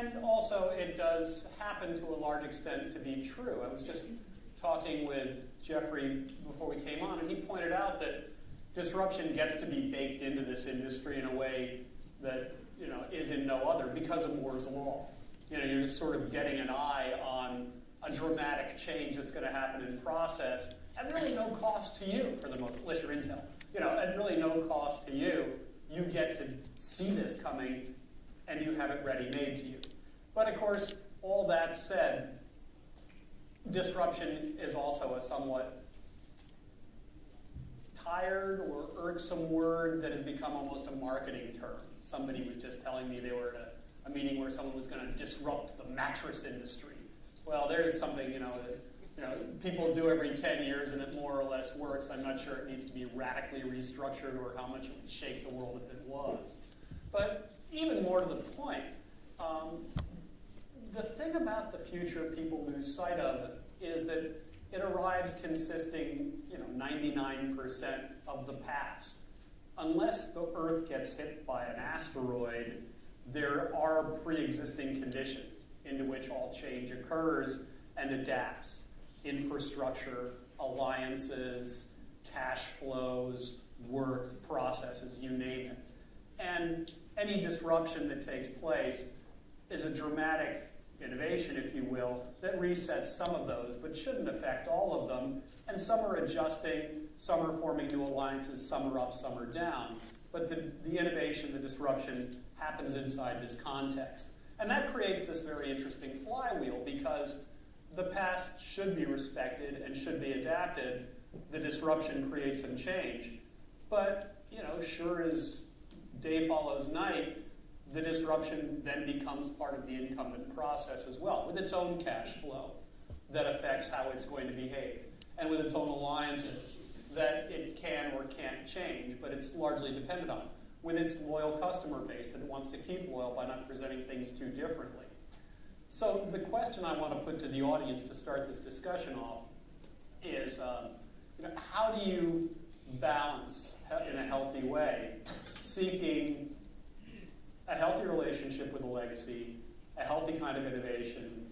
And also, it does happen to a large extent to be true. I was just talking with Jeffrey before we came on, and he pointed out that disruption gets to be baked into this industry in a way that is in no other because of Moore's law. You're just sort of getting an eye on a dramatic change that's going to happen in process, at really no cost to you for the most, unless you're Intel. At really no cost to you, you get to see this coming, and you have it ready-made to you. But of course, all that said, disruption is also a somewhat tired or irksome word that has become almost a marketing term. Somebody was just telling me they were at a meeting where someone was going to disrupt the mattress industry. Well, there's something, that people do every 10 years and it more or less works. I'm not sure it needs to be radically restructured or how much it would shake the world if it was. But even more to the point, the thing about the future people lose sight of is that it arrives consisting, 99% of the past. Unless the Earth gets hit by an asteroid, there are pre-existing conditions into which all change occurs and adapts. Infrastructure, alliances, cash flows, work, processes, you name it. And any disruption that takes place is a dramatic innovation, if you will, that resets some of those, but shouldn't affect all of them. And some are adjusting, some are forming new alliances, some are up, some are down. But the innovation, the disruption, happens inside this context. And that creates this very interesting flywheel, because the past should be respected and should be adapted. The disruption creates some change. But, sure as day follows night, the disruption then becomes part of the incumbent process as well, with its own cash flow that affects how it's going to behave, and with its own alliances that it can or can't change, but it's largely dependent on, with its loyal customer base that it wants to keep loyal by not presenting things too differently. So the question I want to put to the audience to start this discussion off is, how do you balance, in a healthy way, seeking a healthy relationship with a legacy, a healthy kind of innovation,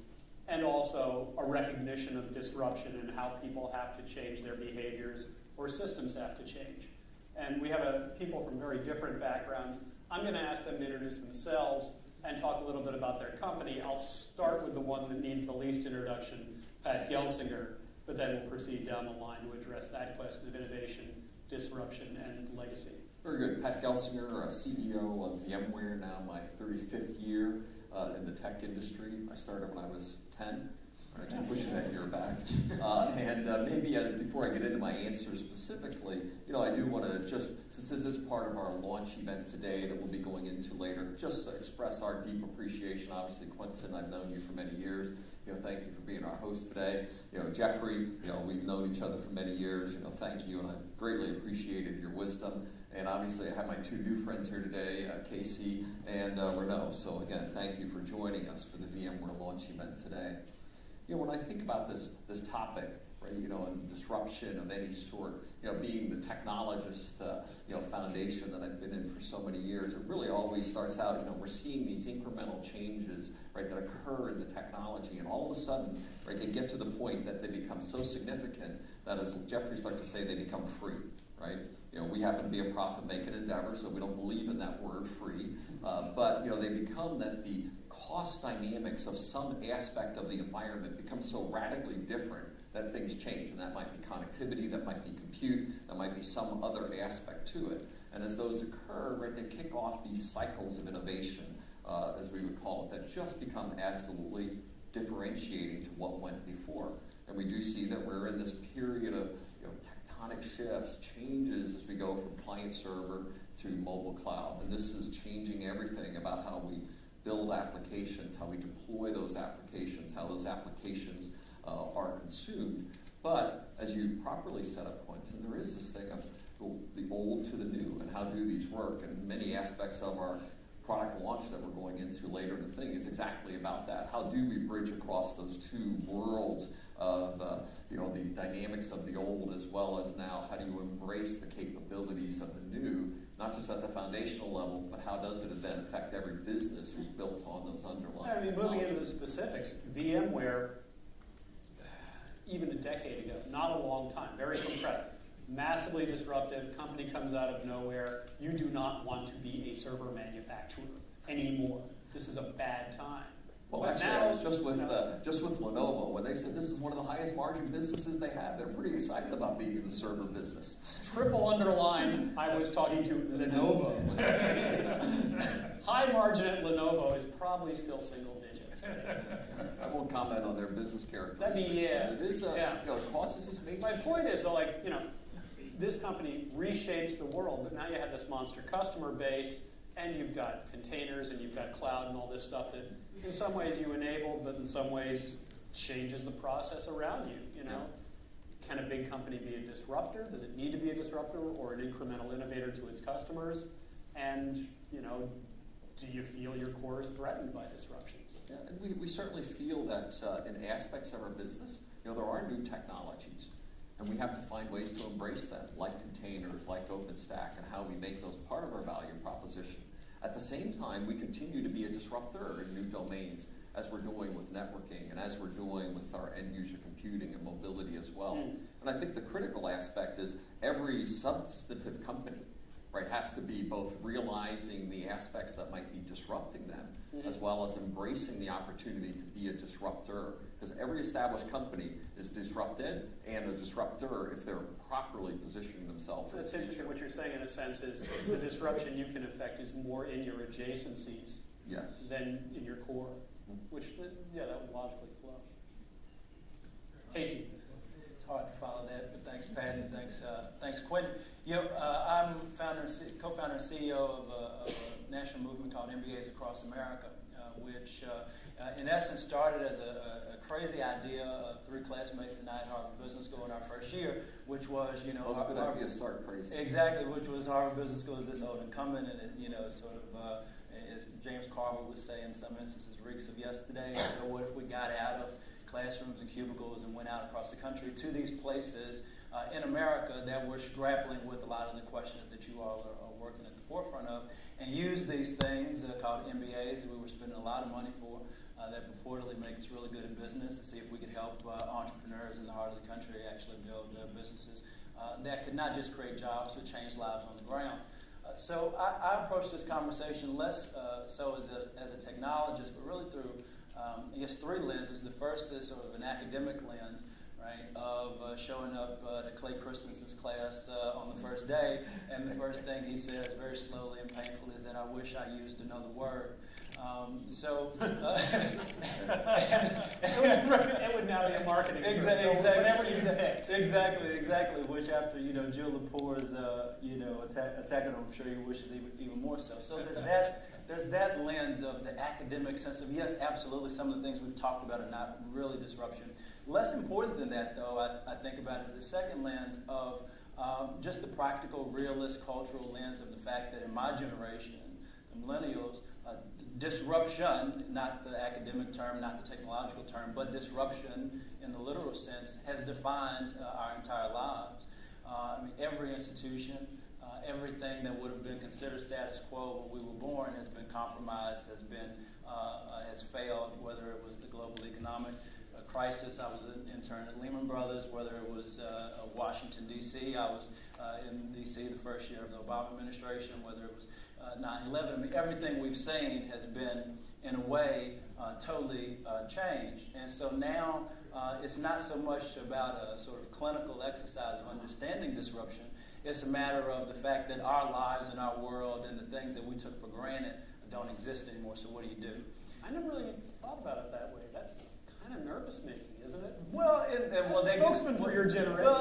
and also a recognition of disruption and how people have to change their behaviors or systems have to change. And we have people from very different backgrounds. I'm going to ask them to introduce themselves and talk a little bit about their company. I'll start with the one that needs the least introduction, Pat Gelsinger, but then we'll proceed down the line to address that question of innovation, disruption, and legacy. Very good. Pat Gelsinger, CEO of VMware, now my 35th year in the tech industry. I started when I was 10. I keep pushing that year back. Before I get into my answer specifically, I do want to just, since this is part of our launch event today that we'll be going into later, just express our deep appreciation. Obviously, Quentin, I've known you for many years. Thank you for being our host today. Jeffrey, we've known each other for many years. Thank you, and I've greatly appreciated your wisdom. And obviously, I have my two new friends here today, Casey and Renaud. So again, thank you for joining us for the VMware launch event today. When I think about this topic, right, and disruption of any sort, being the technologist, foundation that I've been in for so many years, it really always starts out, we're seeing these incremental changes, right, that occur in the technology, and all of a sudden, right, they get to the point that they become so significant that, as Jeffrey starts to say, they become free, right? We happen to be a profit-making endeavor, so we don't believe in that word free, but they become that the cost dynamics of some aspect of the environment become so radically different that things change. And that might be connectivity, that might be compute, that might be some other aspect to it. And as those occur, right, they kick off these cycles of innovation, as we would call it, that just become absolutely differentiating to what went before. And we do see that we're in this period of tectonic shifts, changes as we go from client server to mobile cloud. And this is changing everything about how we build applications, how we deploy those applications, how those applications are consumed. But as you properly set up, Quentin, there is this thing of the old to the new, and how do these work? And many aspects of our product launch that we're going into later in the thing is exactly about that. How do we bridge across those two worlds of the dynamics of the old, as well as now how do you embrace the capabilities of the new not just at the foundational level, but how does it then affect every business who's built on those underlying I mean, moving into the specifics, VMware, even a decade ago, not a long time, very compressed, massively disruptive, company comes out of nowhere. You do not want to be a server manufacturer anymore. This is a bad time. Well, but actually, now, I was just with Lenovo, when they said this is one of the highest margin businesses they have. They're pretty excited about being in the server business. Triple underline, I was talking to Lenovo. High margin at Lenovo is probably still single digits. I won't comment on their business characteristics. It is, it causes these major. My point is, this company reshapes the world, but now you have this monster customer base, and you've got containers, and you've got cloud, and all this stuff that, in some ways, you enabled, but in some ways, changes the process around you. Can a big company be a disruptor? Does it need to be a disruptor or an incremental innovator to its customers? And do you feel your core is threatened by disruptions? Yeah, and we certainly feel that in aspects of our business, there are new technologies, and we have to find ways to embrace them, like containers, like OpenStack, and how we make those part of our value proposition. At the same time, we continue to be a disruptor in new domains, as we're doing with networking and as we're doing with our end-user computing and mobility as well. And I think the critical aspect is every substantive company, right, has to be both realizing the aspects that might be disrupting them, as well as embracing the opportunity to be a disruptor. Because every established company is disrupted and a disruptor if they're properly positioning themselves. That's interesting. What you're saying, in a sense, is the disruption you can affect is more in your adjacencies than in your core, which, that would logically flow. Casey. It's hard to follow that, but thanks, Pat, and thanks, Quentin. I'm co-founder and CEO of a national movement called MBAs Across America, which in essence started as a crazy idea of three classmates and I at Harvard Business School in our first year, which was, Most good ideas start crazy. Exactly, which was Harvard Business School is this old incumbent, and it, sort of, as James Carver would say in some instances, reeks of yesterday. So what if we got out of classrooms and cubicles and went out across the country to these places in America that were grappling with a lot of the questions that you all are working at the forefront of, and use these things called MBAs that we were spending a lot of money for that purportedly make us really good at business, to see if we could help entrepreneurs in the heart of the country actually build businesses that could not just create jobs but change lives on the ground. So I approach this conversation less so as a technologist, but really through I guess three lenses. The first is sort of an academic lens, right, of showing up to Clay Christensen's class on the first day, and the first thing he says very slowly and painfully is that I wish I used another word. It would now be a marketing Exactly. Which after Jill Lepore's attacking him, I'm sure he wishes even more so. So there's that lens of the academic sense of yes, absolutely. Some of the things we've talked about are not really disruption. Less important than that, though, I think about is the second lens of just the practical, realist, cultural lens of the fact that in my generation, the millennials, disruption, not the academic term, not the technological term, but disruption in the literal sense has defined our entire lives. Every institution, everything that would have been considered status quo when we were born has been compromised, has failed, whether it was the global economic crisis. I was an intern at Lehman Brothers, whether it was Washington, D.C. I was in D.C. the first year of the Obama administration, whether it was 9/11. Everything we've seen has been, in a way, totally changed. And so now it's not so much about a sort of clinical exercise of understanding disruption. It's a matter of the fact that our lives and our world and the things that we took for granted don't exist anymore. So what do you do? I never really thought about it that way. That's kind of nervous-making, isn't it? Well, the spokesman for your generation. Well,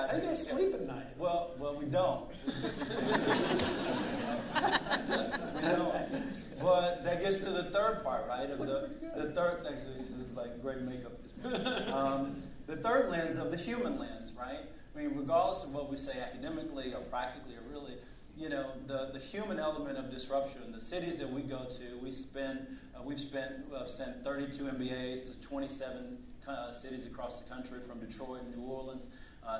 how do you guys sleep at night? Well, we don't. We don't. But that gets to the third part, right? Of the third thing. It's like great makeup this morning. The third lens of the human lens, right? I mean, regardless of what we say academically or practically or really, the human element of disruption. The cities that we go to, we've sent 32 MBAs to 27 cities across the country, from Detroit and New Orleans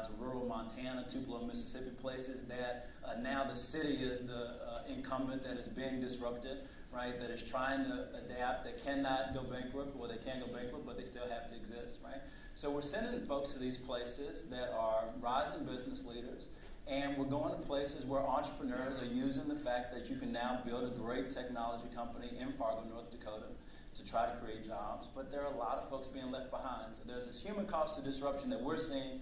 to rural Montana, Tupelo, Mississippi, places that now the city is the incumbent that is being disrupted, right, that is trying to adapt, that cannot go bankrupt, or they can go bankrupt, but they still have to exist, right? So we're sending folks to these places that are rising business leaders, and we're going to places where entrepreneurs are using the fact that you can now build a great technology company in Fargo, North Dakota, to try to create jobs, but there are a lot of folks being left behind. So there's this human cost of disruption that we're seeing.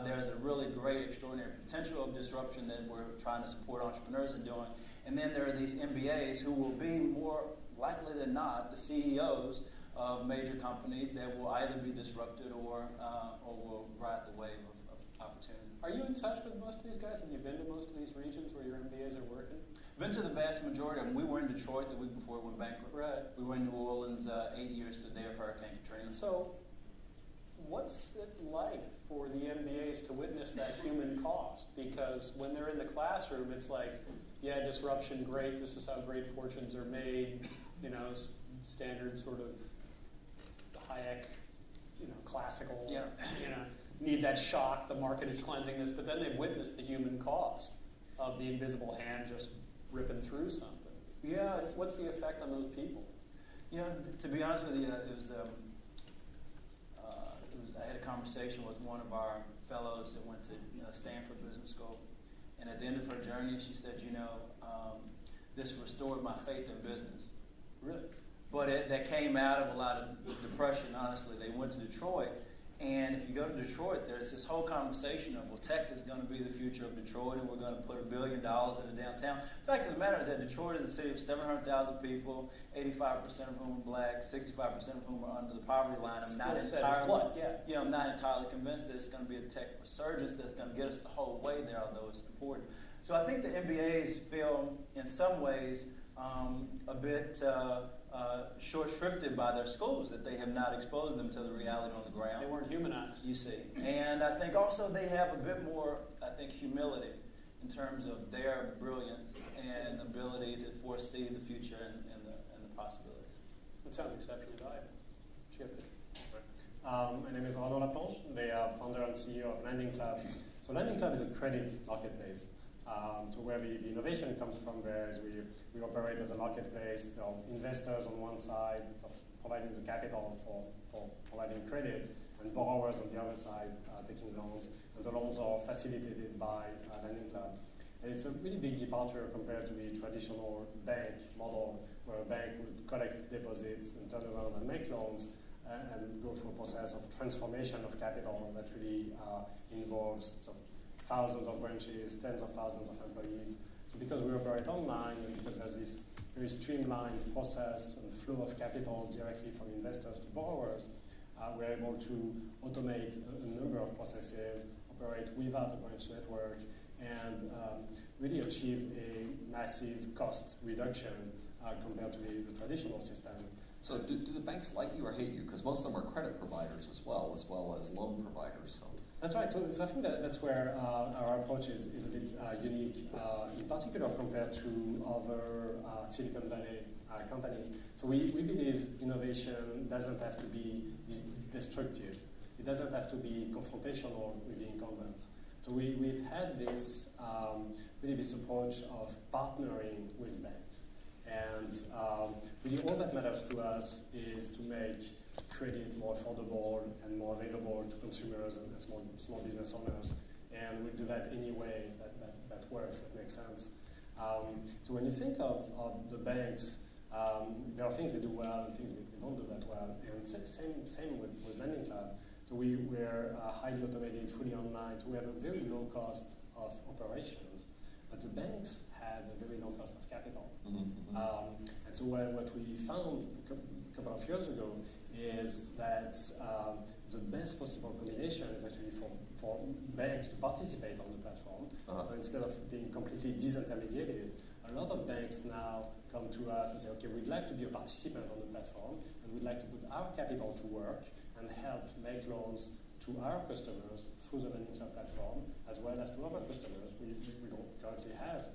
There's a really great, extraordinary potential of disruption that we're trying to support entrepreneurs in doing. And then there are these MBAs who will be more likely than not the CEOs of major companies that will either be disrupted or will ride the wave of opportunity. Are you in touch with most of these guys? Have you been to most of these regions where your MBAs are working? Been to the vast majority of them. We were in Detroit the week before it went bankrupt. Right. We were in New Orleans 8 years to the day of Hurricane Katrina. So, what's it like for the MBAs to witness that human cost? Because when they're in the classroom, it's like, yeah, disruption, great. This is how great fortunes are made. You know, standard sort of Hayek, classical. Yeah. Need that shock. The market is cleansing this, but then they've witnessed the human cost of the invisible hand just ripping through something. Yeah, What's the effect on those people? To be honest with you, I had a conversation with one of our fellows that went to Stanford Business School, and at the end of her journey, she said, this restored my faith in business. Really? But that came out of a lot of depression, honestly. They went to Detroit, and if you go to Detroit, there's this whole conversation of, well, tech is going to be the future of Detroit, and we're going to put $1 billion in the downtown. The fact of the matter is that Detroit is a city of 700,000 people, 85% of whom are black, 65% of whom are under the poverty line. I'm not entirely convinced that it's going to be a tech resurgence that's going to get us the whole way there, although it's important. So I think the MBAs feel, in some ways, a bit short-shrifted by their schools, that they have not exposed them to the reality on the ground. They weren't humanized. You see. And I think also they have a bit more, humility in terms of their brilliance and ability to foresee the future and the possibilities. That sounds exceptionally valuable. My name is Arnaud Laplanche, the founder and CEO of Lending Club. So Lending Club is a credit marketplace. So where the innovation comes from there is we operate as a marketplace. There are investors on one side, sort of providing the capital for providing credit, and borrowers on the other side taking loans. And the loans are facilitated by Lending Club. And it's a really big departure compared to the traditional bank model, where a bank would collect deposits and turn around and make loans and go through a process of transformation of capital that really involves sort of thousands of branches, tens of thousands of employees. So because we operate online, and because there's this very streamlined process and flow of capital directly from investors to borrowers, we're able to automate a number of processes, operate without a branch network, and really achieve a massive cost reduction compared to the traditional system. So do the banks like you or hate you? Because most of them are credit providers as well as loan providers. So. That's right. So I think that's where our approach is a bit unique, in particular compared to other Silicon Valley companies. So we believe innovation doesn't have to be destructive. It doesn't have to be confrontational with the incumbents. So we've had this really this approach of partnering with banks. And really all that matters to us is to make credit more affordable and more available to consumers and small business owners. And we'll do that any way that works, that makes sense. So when you think of the banks, there are things we do well and things we don't do that well. And same with Lending Club. So we're highly automated, fully online, so we have a very low cost of operations. But the banks have a very low cost of capital. Mm-hmm. And so what we found a couple of years ago is that the best possible combination is actually for banks to participate on the platform. Uh-huh. So instead of being completely disintermediated, a lot of banks now come to us and say, okay, we'd like to be a participant on the platform, and we'd like to put our capital to work and help make loans to our customers through the Lending Club platform, as well as to other customers we don't currently have.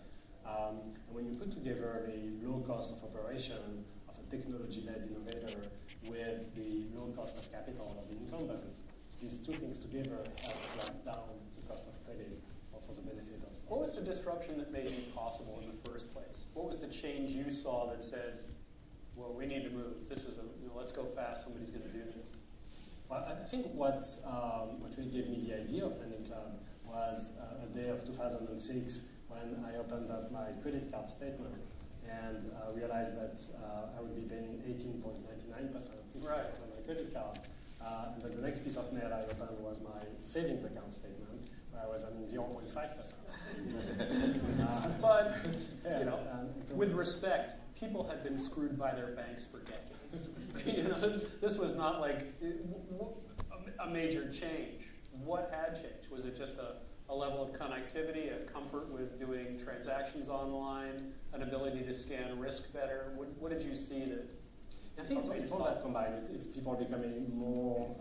And when you put together the low cost of operation of a technology-led innovator with the low cost of capital of the incumbents, these two things together help drive down the cost of credit for the benefit of. What was the disruption that made it possible in the first place? What was the change you saw that said, well, we need to move. This is let's go fast. Somebody's going to do this. Well, I think what really gave me the idea of Lending Club was a day of 2006 when I opened up my credit card statement and realized that I would be paying 18.99% right. on my credit card. And then the next piece of mail I opened was my savings account statement, where I was earning 0.5%. But, with respect, people had been screwed by their banks for decades. This was not like a major change. What had changed? Was it just a level of connectivity, a comfort with doing transactions online, an ability to scan risk better? What did you see that? I think it's all that combined. It's people becoming more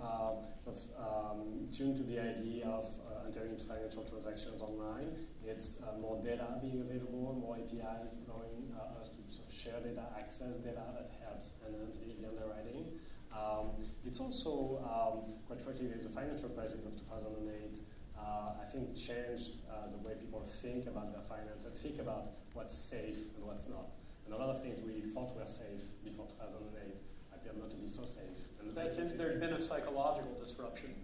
tuned to the idea of entering into financial transactions online. It's more data being available, more APIs allowing us to sort of share data, access data that helps enhance the underwriting. It's also, quite frankly, the financial crisis of 2008 I think changed the way people think about their finance and think about what's safe and what's not. And a lot of things we thought were safe before 2008 appear not to be so safe. And that's it. There had been a psychological disruption,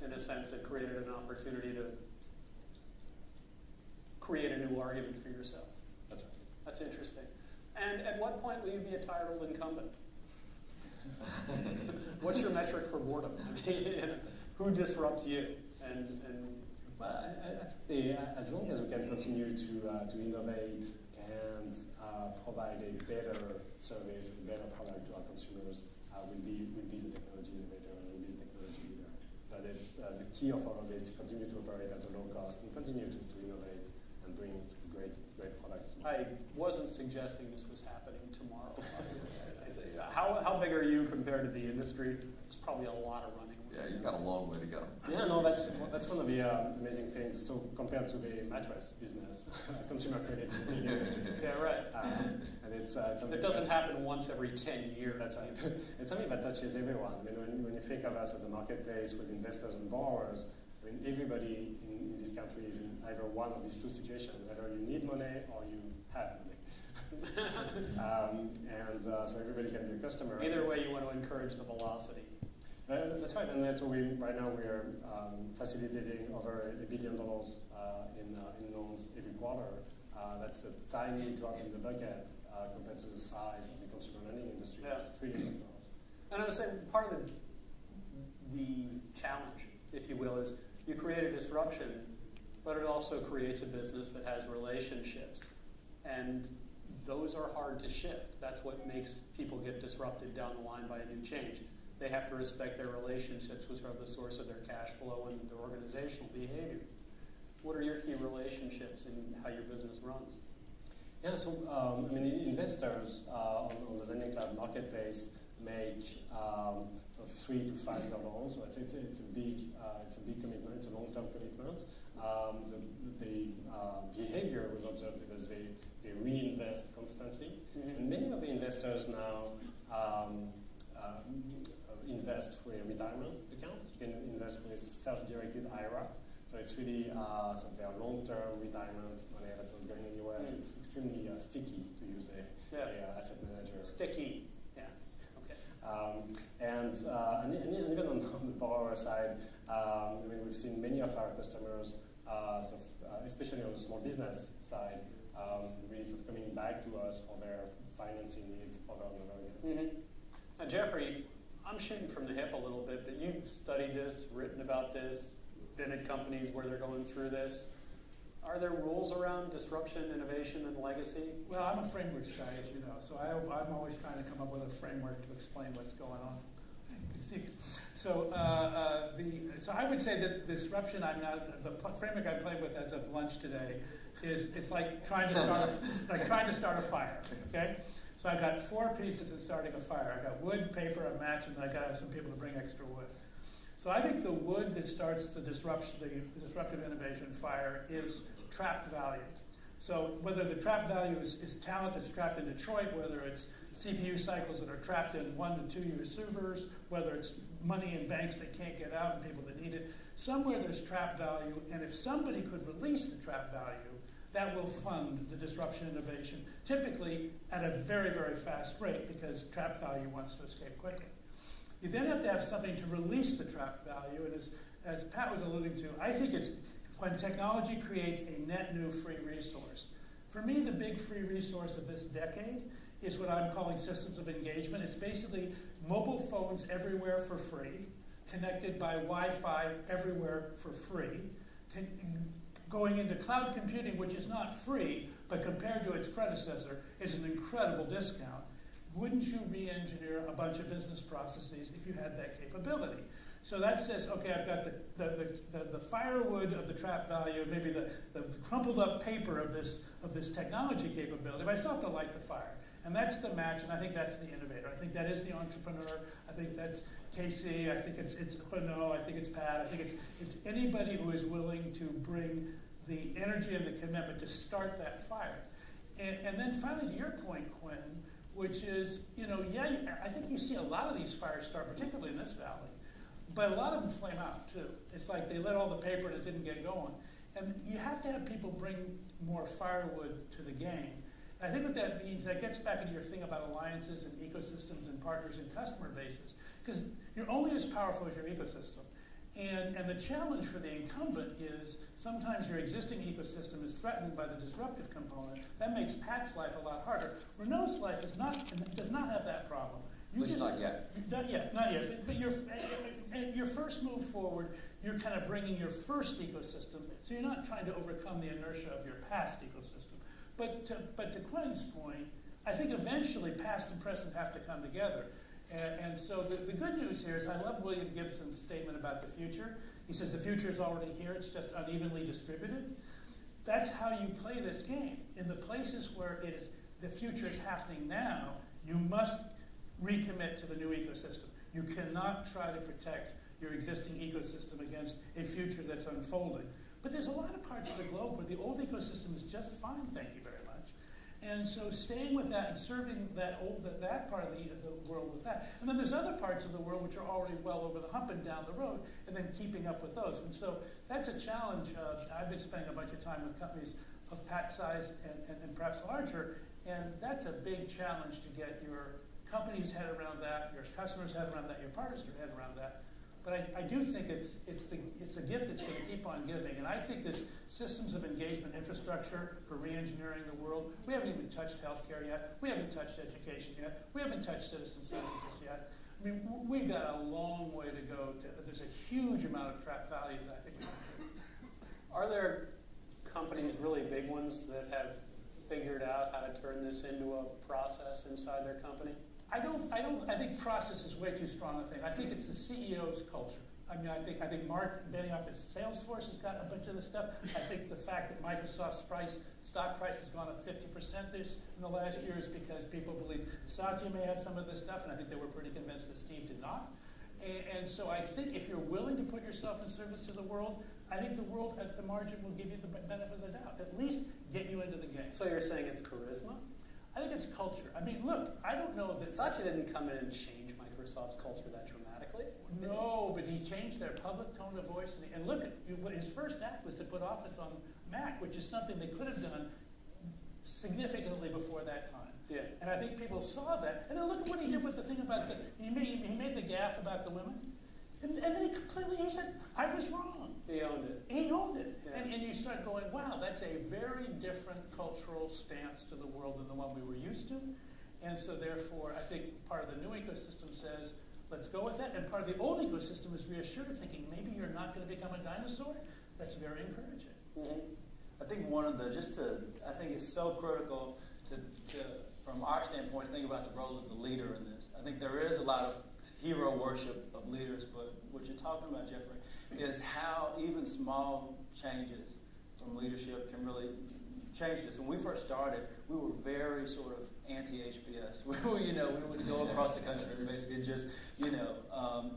in a sense, that created an opportunity to create a new argument for yourself. That's right. That's interesting. And at what point will you be a titled incumbent? What's your metric for boredom? Who disrupts you? And well, I think as long as we can continue to innovate and provide a better service, a better product to our consumers, we'll be the technology innovator and we'll be the technology leader. But it's the key of all of this to continue to operate at a low cost and continue to innovate and bring great products. I wasn't suggesting this was happening tomorrow. How big are you compared to the industry? There's probably a lot of running. Yeah, you've got a long way to go. Yeah, no, that's one of the amazing things. So compared to the mattress business, consumer credit is a big industry. Yeah, right. And it's it doesn't happen once every 10 years. That's right. It's something that touches everyone. I mean, when you think of us as a marketplace with investors and borrowers, I mean, everybody in this country is in either one of these two situations. Either you need money or you have money. So everybody can be a customer. Either way, you want to encourage the velocity. That's right, and that's what right now we are facilitating over $1 billion in loans every quarter. That's a tiny drop in the bucket compared to the size of the consumer lending industry, yeah. which is $1 trillion. And I would say part of the challenge, if you will, is you create a disruption, but it also creates a business that has relationships. And those are hard to shift. That's what makes people get disrupted down the line by a new change. They have to respect their relationships, which are the source of their cash flow and their organizational behavior. What are your key relationships in how your business runs? Yeah, so investors on the Lending Club marketplace make sort of 3 to 5 year loans. So it's a big commitment. It's a long-term commitment. The behavior we've observed is they reinvest constantly, and many of the investors now invest for a retirement account. You can invest for a self-directed IRA. So it's really their long-term retirement money that's not going anywhere. So it's extremely sticky to use a asset manager. Sticky, yeah. Okay. And even on the borrower side, we've seen many of our customers, especially on the small business side, really sort of coming back to us for their financing needs over and over again. Now, Jeffrey, I'm shooting from the hip a little bit, but you've studied this, written about this, been at companies where they're going through this. Are there rules around disruption, innovation, and legacy? Well, I'm a frameworks guy, as you know, so I'm always trying to come up with a framework to explain what's going on. So I would say that disruption, the framework I'm playing with as of lunch today is it's like trying to start a fire. Okay. So I've got 4 pieces in starting a fire. I've got wood, paper, a match, and then I've got to have some people to bring extra wood. So I think the wood that starts the disruptive innovation fire is trapped value. So whether the trapped value is talent that's trapped in Detroit, whether it's CPU cycles that are trapped in 1 to 2 year servers, whether it's money in banks that can't get out and people that need it. Somewhere there's trap value, and if somebody could release the trap value, that will fund the disruption innovation, typically at a very, very fast rate because trap value wants to escape quickly. You then have to have something to release the trap value, and as Pat was alluding to, I think it's when technology creates a net new free resource. For me, the big free resource of this decade is what I'm calling systems of engagement. It's basically mobile phones everywhere for free, connected by Wi-Fi everywhere for free, going into cloud computing, which is not free, but compared to its predecessor, is an incredible discount. Wouldn't you re-engineer a bunch of business processes if you had that capability? So that says, okay, I've got the firewood of the trap value, maybe the crumpled up paper of this technology capability, but I still have to light the fire. And that's the match, and I think that's the innovator. I think that is the entrepreneur. I think that's Casey. I think it's Renaud. I think it's Pat. I think it's anybody who is willing to bring the energy and the commitment to start that fire. And then finally, to your point, Quinn, which is, I think you see a lot of these fires start, particularly in this valley, but a lot of them flame out too. It's like they lit all the paper and it didn't get going. And you have to have people bring more firewood to the game. And I think what that means, that gets back into your thing about alliances and ecosystems and partners and customer bases, because you're only as powerful as your ecosystem. And the challenge for the incumbent is sometimes your existing ecosystem is threatened by the disruptive component. That makes Pat's life a lot harder. Renault's life does not have that problem. At least not yet. Not yet. But your first move forward, you're kind of bringing your first ecosystem, so you're not trying to overcome the inertia of your past ecosystem. But to Quinn's point, I think eventually past and present have to come together. And so the good news here is I love William Gibson's statement about the future. He says the future is already here, it's just unevenly distributed. That's how you play this game. In the places where the future is happening now, you must recommit to the new ecosystem. You cannot try to protect your existing ecosystem against a future that's unfolding. But there's a lot of parts of the globe where the old ecosystem is just fine, thank you very much. And so staying with that and serving that part of the world with that. And then there's other parts of the world which are already well over the hump and down the road, and then keeping up with those. And so that's a challenge. I've been spending a bunch of time with companies of Pat's size and perhaps larger, and that's a big challenge to get your company's head around that, your customers' head around that, your partners' head around that. But I do think it's a gift that's going to keep on giving. And I think this systems of engagement infrastructure for re-engineering the world, we haven't even touched healthcare yet. We haven't touched education yet. We haven't touched citizen services yet. I mean, we've got a long way to go. There's a huge amount of trap value that I think we can do. Are there companies, really big ones, that have figured out how to turn this into a process inside their company? I think process is way too strong a thing. I think it's the CEO's culture. I mean, I think Mark Benioff at Salesforce has got a bunch of this stuff. I think the fact that Microsoft's stock price has gone up 50% in the last year is because people believe Satya may have some of this stuff, and I think they were pretty convinced that Steve did not. And so I think if you're willing to put yourself in service to the world, I think the world at the margin will give you the benefit of the doubt, at least get you into the game. So you're saying it's charisma? I think it's culture. I mean, look, I don't know that Satya didn't come in and change Microsoft's culture that dramatically. No, but he changed their public tone of voice. And look, his first act was to put Office on Mac, which is something they could have done significantly before that time. Yeah. And I think people saw that. And then look at what he did with the thing about he made the gaffe about the women. And then he said, I was wrong. He owned it. He owned it. Yeah. And you start going, wow, that's a very different cultural stance to the world than the one we were used to. And so therefore, I think part of the new ecosystem says, let's go with that. And part of the old ecosystem is reassured, thinking maybe you're not going to become a dinosaur. That's very encouraging. Mm-hmm. I think I think it's so critical to from our standpoint, think about the role of the leader in this. I think there is a lot of hero worship of leaders, but what you're talking about, Jeffrey, is how even small changes from leadership can really change this. When we first started, we were very sort of anti-HPS. We would go across the country and basically just,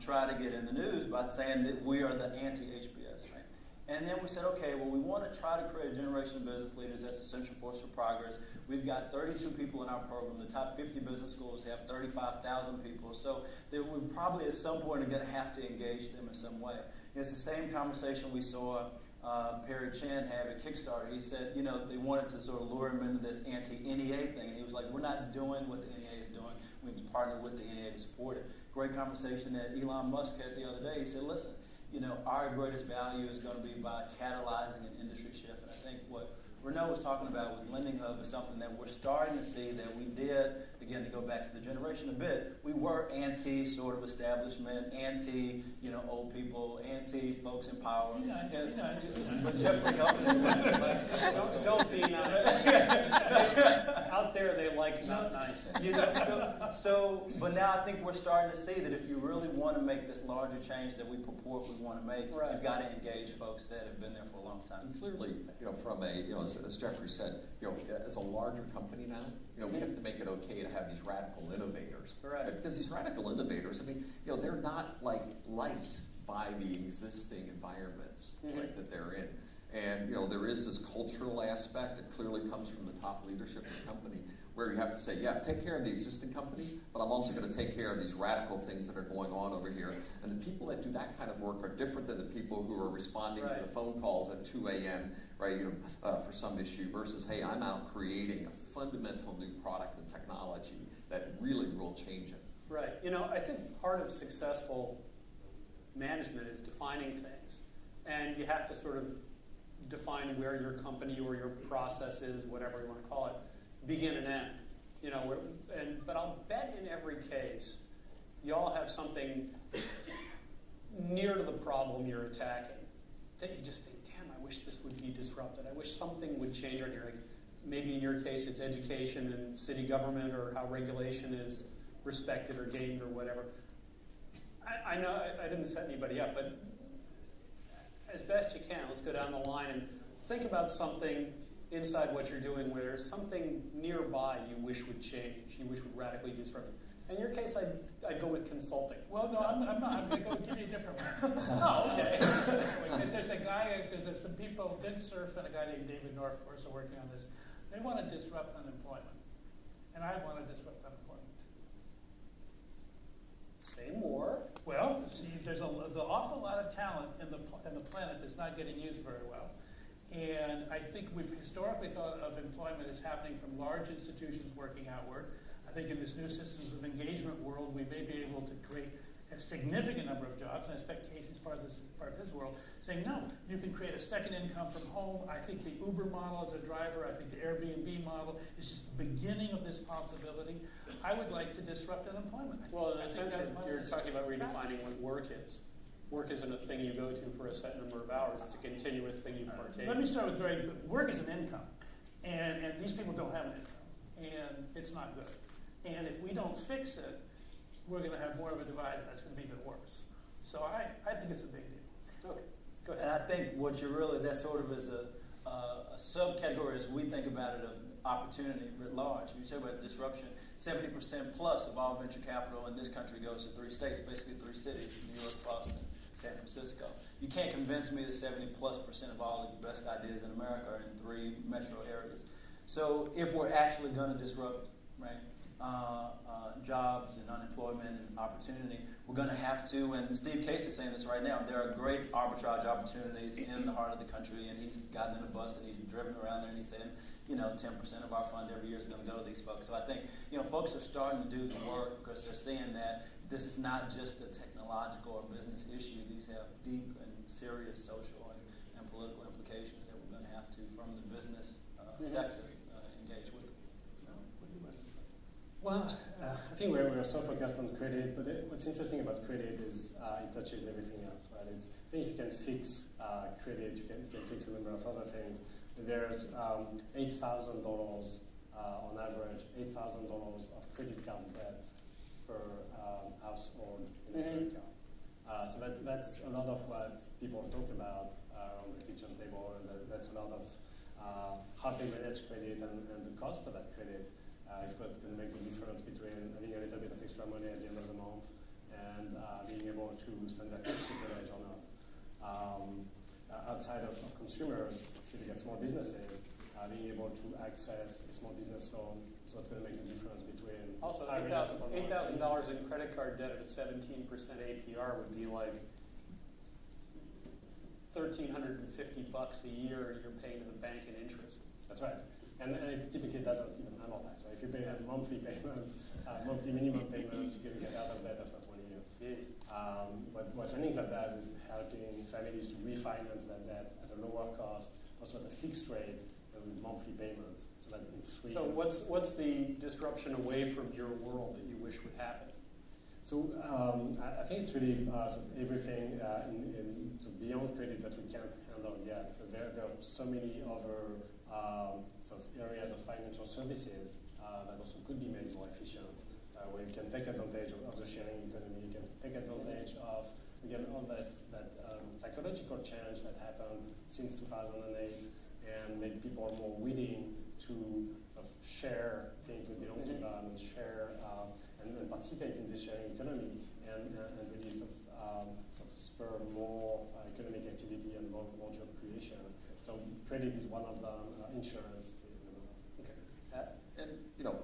try to get in the news by saying that we are the anti-HPS, right? And then we said, okay, well, we want to try to create a generation of business leaders that's essential force for progress. We've got 32 people in our program. The top 50 business schools have 35,000 people. So we probably at some point are going to have to engage them in some way. It's the same conversation we saw Perry Chen have at Kickstarter. He said, they wanted to sort of lure him into this anti-NEA thing. And he was like, we're not doing what the NEA is doing. We need to partner with the NEA to support it. Great conversation that Elon Musk had the other day. He said, listen, our greatest value is going to be by catalyzing an industry shift. And I think what Renaud was talking about with Lending Hub is something that we're starting to see that we did, again, to go back to the generation a bit, we were anti sort of establishment, anti, old people, anti folks in power. But Jeffrey helped us. Don't be nice. Out there they like not nice. But now I think we're starting to see that if you really want to make this larger change that we purport we want to make, you've got to engage folks that have been there for a long time. And clearly, from a, as Jeffrey said, as a larger company now, we have to make it okay to have these radical innovators. Right. Because these radical innovators, they're not liked by the existing environments that they're in. And there is this cultural aspect that clearly comes from the top leadership of the company, where you have to say, take care of the existing companies, but I'm also going to take care of these radical things that are going on over here. And the people that do that kind of work are different than the people who are responding to the phone calls at 2 a.m. For some issue versus, hey, I'm out creating a fundamental new product and technology that really will change it. Right. I think part of successful management is defining things. And you have to sort of define where your company or your process is, whatever you want to call it, begin and end. But I'll bet in every case, y'all have something near to the problem you're attacking that you just think, damn, I wish this would be disrupted. I wish something would change on here. Like maybe in your case, it's education and city government or how regulation is respected or gained or whatever. I know I didn't set anybody up, but as best you can, let's go down the line and think about something inside what you're doing where there's something nearby you wish would change, you wish would radically disrupt it. In your case, I'd go with consulting. Well, no, I'm not. I'm going to give you a different one. Oh, okay. Because there's a guy, there's some people, Vince Cerf and a guy named David Northforth are working on this. They want to disrupt unemployment. And I want to disrupt unemployment too. Say more. Well, see, there's an awful lot of talent in the planet that's not getting used very well. And I think we've historically thought of employment as happening from large institutions working outward. I think in this new systems of engagement world, we may be able to create a significant number of jobs. And I expect Casey's part of his world, saying, no, you can create a second income from home. I think the Uber model as a driver, I think the Airbnb model is just the beginning of this possibility. I would like to disrupt unemployment. Well, in that sense, you're talking about redefining what work is. Work isn't a thing you go to for a set number of hours. It's a continuous thing you partake in. Let me start with work is an income. And these people don't have an income. And it's not good. And if we don't fix it, we're going to have more of a divide, and that's going to be even worse. So I think it's a big deal. Okay, go ahead. And I think what you're really, that sort of is a subcategory as we think about it of opportunity writ large. When you talk about disruption, 70% plus of all venture capital in this country goes to 3 states, basically 3 cities, New York, Boston, San Francisco. You can't convince me that 70+% of all the best ideas in America are in 3 metro areas. So if we're actually going to disrupt, jobs and unemployment and opportunity, we're going to have to, and Steve Case is saying this right now, there are great arbitrage opportunities in the heart of the country, and he's gotten in a bus and he's driven around there and he's saying, 10% of our fund every year is going to go to these folks. So I think, folks are starting to do the work because they're seeing that this is not just a technological or business issue. These have deep and serious social and political implications that we're going to have to, from the business sector, engage with. Well, I think we're so focused on credit, but what's interesting about credit is it touches everything else, right? I think if you can fix credit, you can fix a number of other things. There's $8,000 on average, $8,000 of credit card debt per household in America. So that's a lot of what people talk about around the kitchen table, and that's a lot of how they manage credit and the cost of that credit. Is what going to make the difference between having a little bit of extra money at the end of the month and being able to send their kids to college or not. outside of consumers, if you look at small businesses, being able to access a small business loan is what's going to make the difference between Also, $8,000 $8,000 in credit card debt at a 17% APR would be like $1,350 a year you're paying to the bank in interest. That's right. And it typically doesn't even amortize. Right? If you pay a monthly payment, monthly minimum payment, you can get out of debt after 20 years. Jeez. What Lending Club does is helping families to refinance that debt at a lower cost, also at a fixed rate, with monthly payments. So that in 3 So years. what's the disruption away from your world that you wish would happen? So I think it's really sort of everything so beyond credit that we can't handle yet. But there are so many other sort of areas of financial services that also could be made more efficient, where you can take advantage of the sharing economy. You can take advantage of, again, all that psychological change that happened since 2008 and make people more willing to sort of share things that belong to them and share and participate in this sharing economy and really sort of spur more economic activity and more job creation. So credit is one of them, insurance is another. And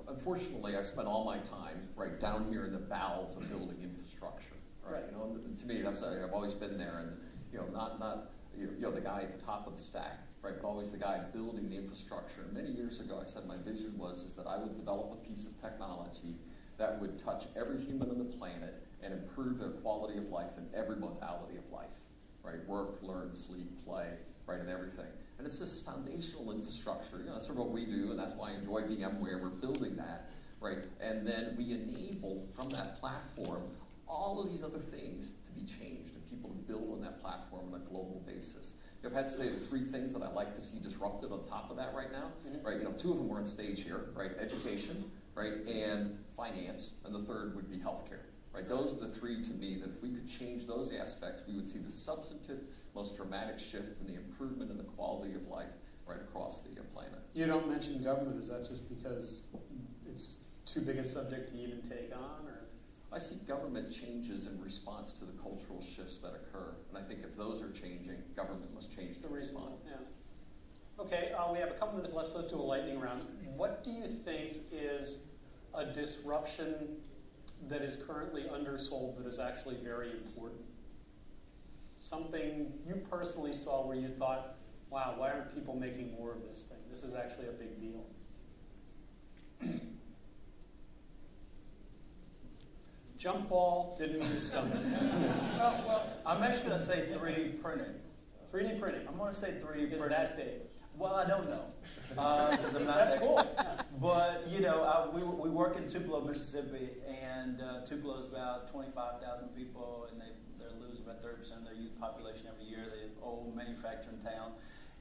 unfortunately, I've spent all my time right down here in the bowels of building infrastructure. Right. And to me, I've always been there, and not the guy at the top of the stack, right? But always the guy building the infrastructure. And many years ago, I said my vision was that I would develop a piece of technology that would touch every human on the planet and improve their quality of life in every modality of life, right? Work, learn, sleep, play, right, and everything. And it's this foundational infrastructure. That's sort of what we do, and that's why I enjoy VMware. We're building that, right? And then we enable from that platform all of these other things to be changed and people to build on that platform on a global basis. If I had to say the 3 things that I'd like to see disrupted on top of that right now, right? 2 of them were on stage here, right? Education, right, and finance, and the third would be healthcare. Right? Those are the 3 to me that if we could change those aspects, we would see the substantive, most dramatic shift in the improvement in the quality of life right across the planet. You don't mention government. Is that just because it's too big a subject to even take on, or? I see government changes in response to the cultural shifts that occur, and I think if those are changing, government must change to respond. Yeah. Okay, we have a couple minutes left, so let's do a lightning round. What do you think is a disruption that is currently undersold that is actually very important? Something you personally saw where you thought, wow, why aren't people making more of this thing? This is actually a big deal. Jump ball, didn't mean to stumble. Well, I'm actually going to say 3D printing. 3D printing. I'm going to say 3D printing. Is that big? Well, I don't know. 'Cause I'm not That's an cool. expert. But, we work in Tupelo, Mississippi, and Tupelo is about 25,000 people, and they lose about 30% of their youth population every year. They're an old manufacturing town.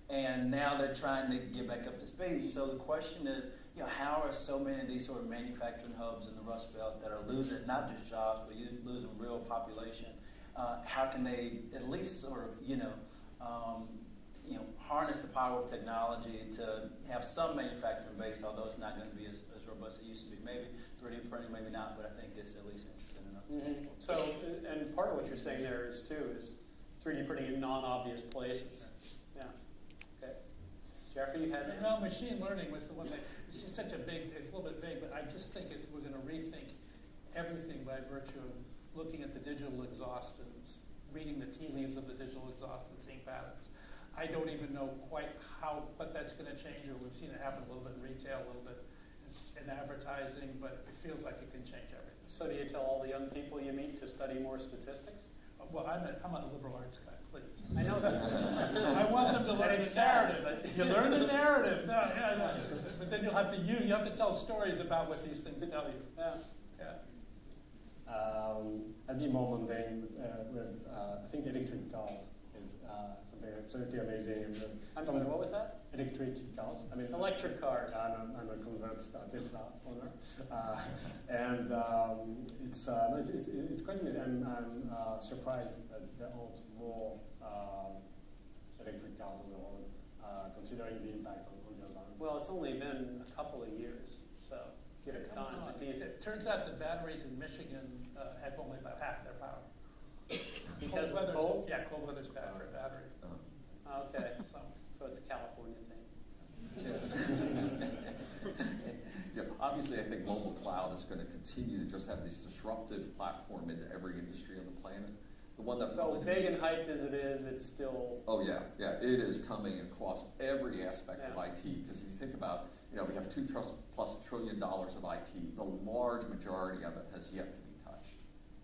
And now they're trying to get back up to speed. So the question is, how are so many of these sort of manufacturing hubs in the Rust Belt that are losing not just jobs, but you're losing real population? How can they at least sort of, harness the power of technology to have some manufacturing base, although it's not going to be as robust as it used to be. Maybe 3D printing, maybe not, but I think it's at least interesting enough. Mm-hmm. So, and part of what you're saying there is 3D printing in non-obvious places. Yeah. Okay. Jeffrey, you had No, machine learning was the one that, it's such a little bit vague, but I just think we're going to rethink everything by virtue of looking at the digital exhaust and reading the tea leaves of the digital exhaust and seeing patterns. I don't even know quite what that's going to change, or we've seen it happen a little bit in retail, a little bit in advertising, but it feels like it can change everything. So do you tell all the young people you meet to study more statistics? Well, I'm a liberal arts guy, please. I know that. I want them to learn the narrative. But you learn the narrative. No. But then you have to tell stories about what these things tell you. Yeah. I'd be more mundane with I think electric cars is something absolutely amazing. I'm sorry, what was that? Electric cars. I mean, electric cars. I'm a convert Tesla owner, and it's quite amazing. I'm surprised that there aren't more electric cars on the road, considering the impact on the environment. Well, it's only been a couple of years, so give it time. It turns out the batteries in Michigan have only about half their power. Because cold of cold? Yeah, cold weather's bad for a battery. Obviously, I think mobile cloud is going to continue to just have this disruptive platform into every industry on the planet. The one that So big and hyped as it is, it's still... Oh yeah, it is coming across every aspect of IT, because if you think about, we have $2+ trillion of IT. The large majority of it has yet to be touched,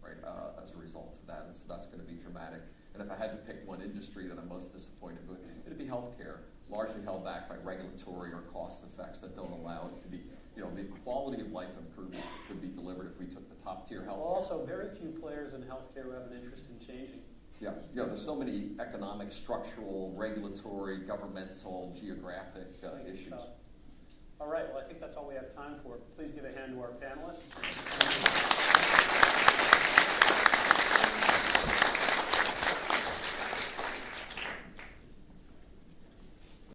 right, as a result of that, and so that's going to be dramatic. And if I had to pick one industry that I'm most disappointed with, it'd be healthcare, largely held back by regulatory or cost effects that don't allow it to be, the quality of life improvements that could be delivered if we took the top tier healthcare. Well, also, very few players in healthcare who have an interest in changing. Yeah, there's so many economic, structural, regulatory, governmental, geographic issues. All right, well, I think that's all we have time for. Please give a hand to our panelists.